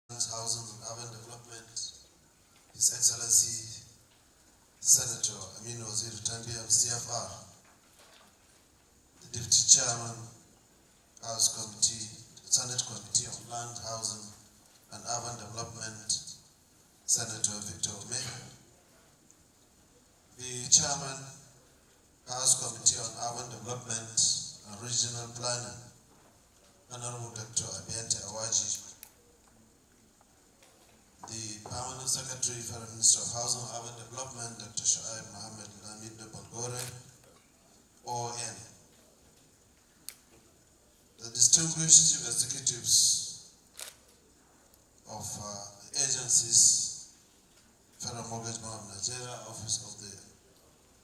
Housing and Urban Development, His Excellency Senator Amin Wazir Tandia of CFR, the Deputy Chairman, House Committee, Senate Committee on Land, Housing and Urban Development, Senator Victor Ome, the Chairman, House Committee on Urban Development and Regional Planning, Honorable Dr. Abiente Awaji, the Permanent Secretary for the Ministry of Housing and Urban Development, Dr. Shoaib Mohammed Lamid Balgore, ON. The distinguished chief executives of agencies, Federal Mortgage Bank of Nigeria, Office of the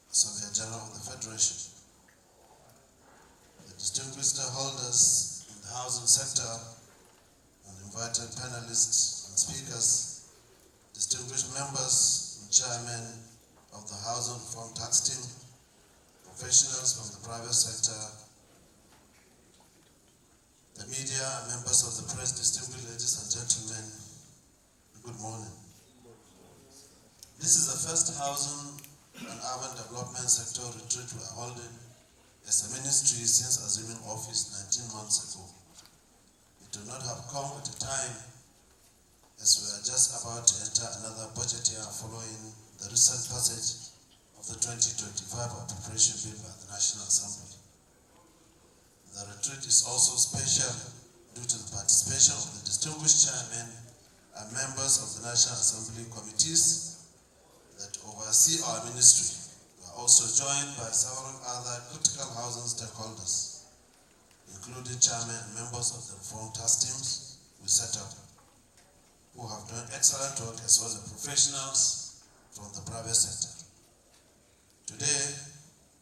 Surveyor General of the Federation, the distinguished stakeholders in the housing sector, and invited panelists and speakers, distinguished members and chairmen of the Housing Reform Tax Team, professionals from the private sector, the media, members of the press, distinguished ladies and gentlemen, good morning. This is the first Housing and Urban Development Sector retreat we are holding as a ministry since assuming office 19 months ago. It would not have come at a time as we are just about to enter another budget year following the recent passage of the 2025 appropriation bill by the National Assembly. The retreat is also special due to the participation of the distinguished chairmen and members of the National Assembly committees that oversee our ministry. We are also joined by several other critical housing stakeholders, including chairmen and members of the reform task teams we set up, who have done excellent work, as well as professionals from the private sector. Today,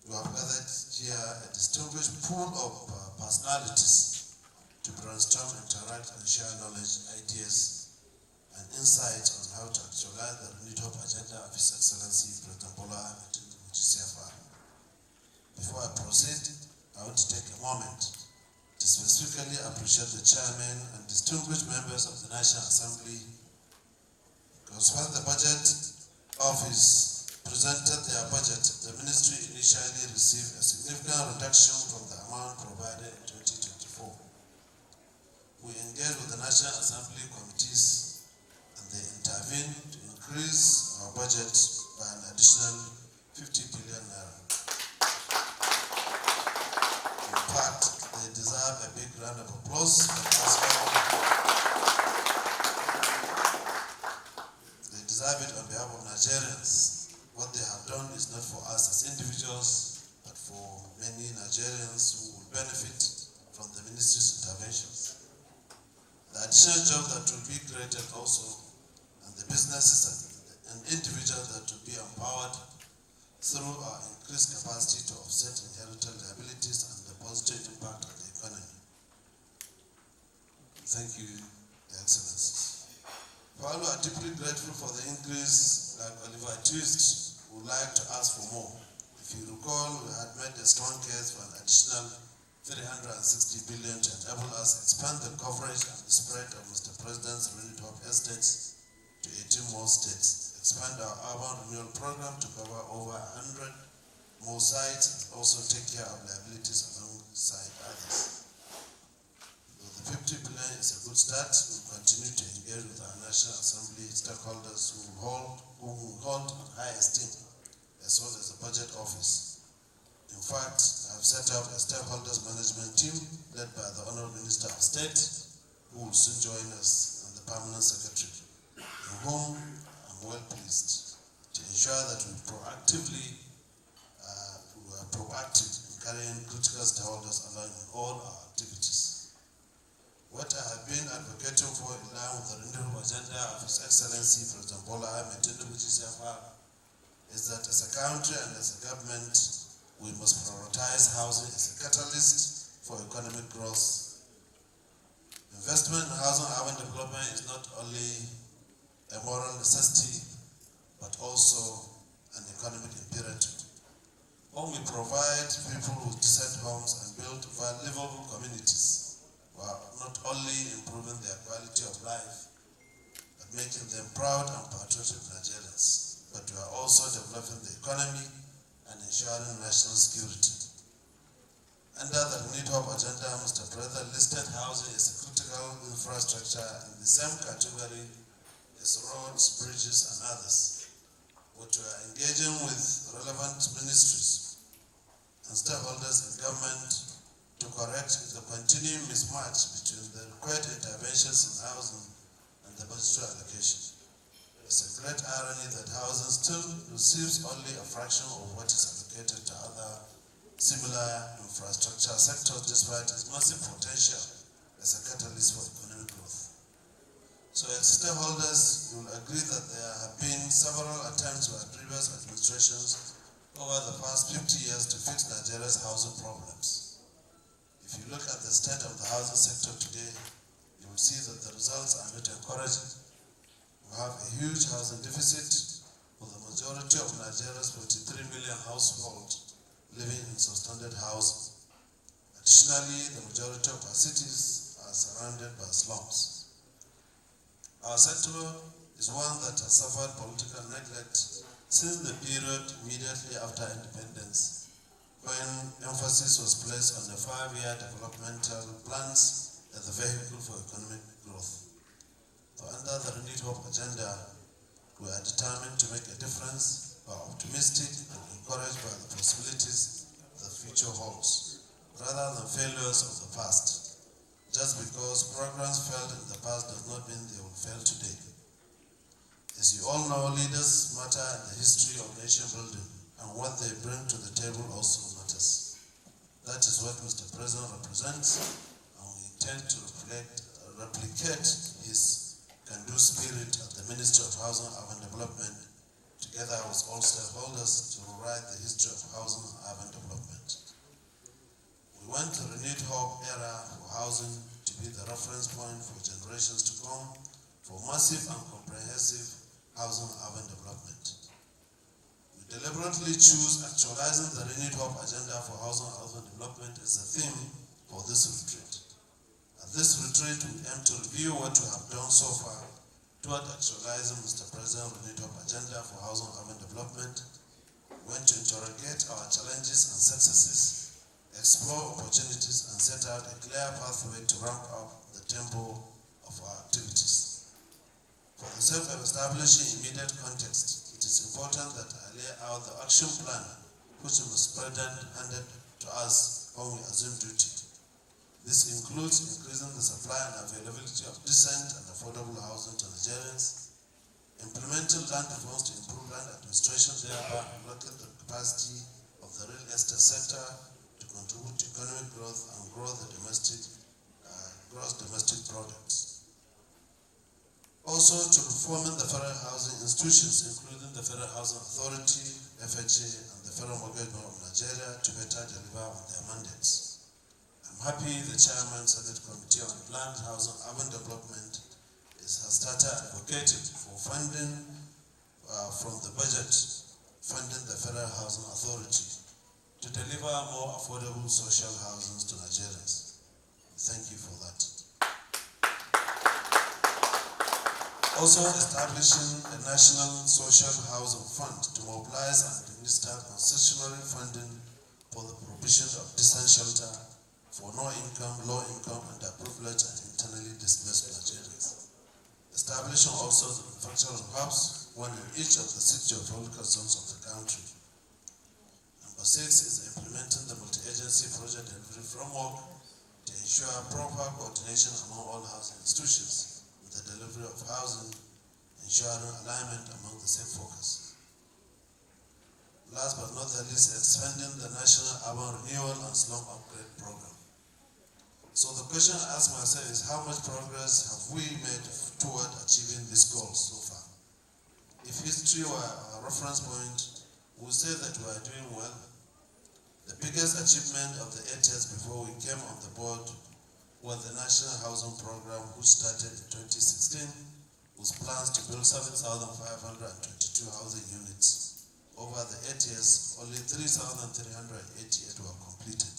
we have gathered here a distinguished pool of personalities to brainstorm, interact, and share knowledge, ideas, and insights on how to actualize the renewed hope agenda of His Excellency President Bola Ahmed Tinubu CFR. Before I proceed, I want to take a moment to specifically appreciate the chairman and distinguished members of the National Assembly, because when the budget office presented their budget, the ministry initially received a significant reduction from the amount provided in 2024. We engaged with the National Assembly committees and they intervened to increase our budget by an additional 50 billion naira. In fact, they deserve a big round of applause. They deserve it on behalf of Nigerians. What they have done is not for us as individuals, but for many Nigerians who will benefit from the ministry's interventions. The additional job that will be created also, and the businesses and individuals that will be empowered through our increased capacity to offset inherited liabilities and the positive impact on the economy. Thank you, Your Excellencies. While we are deeply grateful for the increase, like Oliver Twist would like to ask for more. If you recall, we had made a strong case for an additional 360 billion to enable us expand the coverage and the spread of Mr. President's renewed hope estates to 18 more states, expand our urban renewal program to cover over 100 more sites, and also take care of liabilities alongside others. Though the 50 billion is a good start, we continue to engage with our National Assembly stakeholders who will hold in high esteem, as well as the budget office. In fact, I have set up a stakeholders management team led by the Honorable Minister of State, who will soon join us, and the Permanent Secretary, in whom I'm well pleased to ensure that we are proactive in carrying critical stakeholders along in all our activities. What I have been advocating for in line with the renewal agenda of His Excellency President Bola Ahmed Tinubu CFR is that as a country and as a government, we must prioritize housing as a catalyst for economic growth. Investment in housing and urban development is not only a moral necessity, but also an economic imperative. When we provide people with decent homes and build livable communities, we are not only improving their quality of life, making them proud and patriotic Nigerians, but we are also developing the economy and ensuring national security. Under the Renewed Hope agenda, Mr. President listed housing as a critical infrastructure in the same category as roads, bridges, and others, which we are engaging with relevant ministries and stakeholders in government to correct the continuing mismatch between the required interventions in housing and the budgetary allocation. It's a great irony that housing still receives only a fraction of what is allocated to other similar infrastructure sectors despite its massive potential as a catalyst for economic growth. So as stakeholders, you will agree that there have been several attempts by previous administrations over the past 50 years to fix Nigeria's housing problems. If you look at the state of the housing sector today, you will see that the results are not encouraging. We have a huge housing deficit, with the majority of Nigeria's 43 million households living in substandard housing. Additionally, the majority of our cities are surrounded by slums. Our sector is one that has suffered political neglect since the period immediately after independence, when emphasis was placed on the 5-year developmental plans as the vehicle for economic growth. So under the Renewed Hope agenda, we are determined to make a difference, are optimistic and encouraged by the possibilities the future holds, rather than failures of the past. Just because programs failed in the past does not mean they will fail today. As you all know, leaders matter in the history of nation building, and what they bring to the table also matters. That is what Mr. President represents, and we intend to replicate his can-do spirit at the Ministry of Housing and Urban Development, together with all stakeholders, to rewrite the history of housing and urban development. We want the Renewed Hope era for housing to be the reference point for generations to come for massive and comprehensive housing and urban development. We deliberately choose actualizing the Renewed Hope agenda for housing and urban development as the theme for this retreat. At this retreat, we aim to review what we have done so far toward actualizing Mr. President's Renewed Hope agenda for housing and urban development. We want to interrogate our challenges and successes, explore opportunities, and set out a clear pathway to ramp up the tempo of our activities. For the sake of establishing immediate context, it is important that I lay out the action plan which Mr. President handed to us when we assumed duty. This includes increasing the supply and availability of decent and affordable housing to Nigerians, implementing land reforms to improve land administration, thereby unlocking the capacity of the real estate sector to contribute to economic growth and grow the gross domestic products. Also, to reforming the federal housing institutions, including the Federal Housing Authority, FHA, and the Federal Mortgage Bank of Nigeria, to better deliver on their mandates. I'm happy the Chairman Senate Committee on Land, Housing, and Urban Development has started advocating for funding from the budget, funding the Federal Housing Authority to deliver more affordable social housing to Nigerians. Thank you for that. Also establishing a national social housing fund to mobilize and administer concessionary funding for the provision of decent shelter for no-income, low-income, underprivileged, and internally displaced Nigerians. Establishing also the manufacturing hubs, one in each of the 6 geographical zones of the country. Number 6 is implementing the multi-agency project delivery framework to ensure proper coordination among all housing institutions in the delivery of housing, ensuring alignment among the same focus. Last but not the least, expanding the National Urban Renewal and Slum Upgrade Program. So the question I ask myself is, how much progress have we made toward achieving these goals so far? If history were our reference point, we would say that we are doing well. The biggest achievement of the 8 years before we came on the board was the National Housing Program, which started in 2016 with plans to build 7,522 housing units. Over the 8 years, only 3,388 were completed.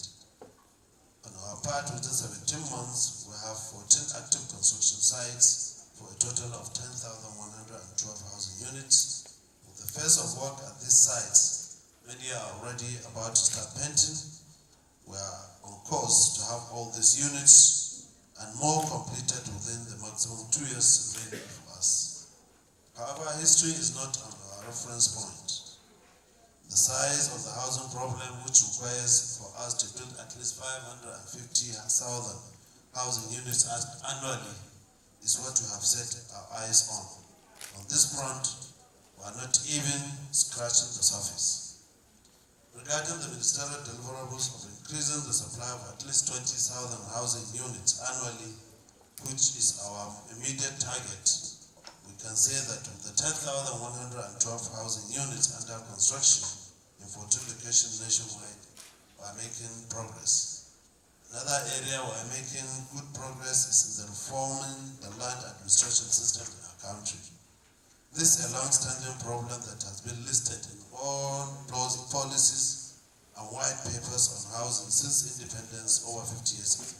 On our part, within 17 months, we have 14 active construction sites for a total of 10,112 housing units. With the phase of work at these sites, many are already about to start painting. We are on course to have all these units and more completed within the maximum 2 years remaining for us. However, history is not our reference point. The size of the housing problem, which requires for us to build at least 550,000 housing units annually, is what we have set our eyes on. On this front, we are not even scratching the surface. Regarding the ministerial deliverables of increasing the supply of at least 20,000 housing units annually, which is our immediate target, we can say that with the 10,112 housing units under construction in 14 locations nationwide, we are making progress. Another area we are making good progress is in the reforming the land administration system in our country. This is a long-standing problem that has been listed in all policies and white papers on housing since independence over 50 years ago.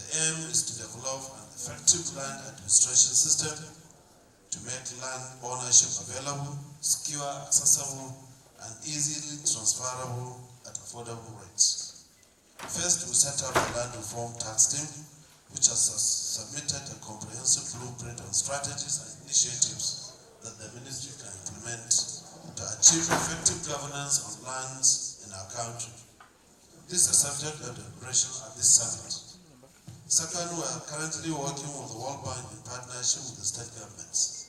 The aim is to develop an effective land administration system to make land ownership available, secure, accessible, and easily transferable at affordable rates. First, we set up a land reform tax team, which has submitted a comprehensive blueprint on strategies and initiatives that the ministry can implement to achieve effective governance on lands in our country. This is a subject of deliberation at this summit. Second, we are currently working with the World Bank in partnership with the state governments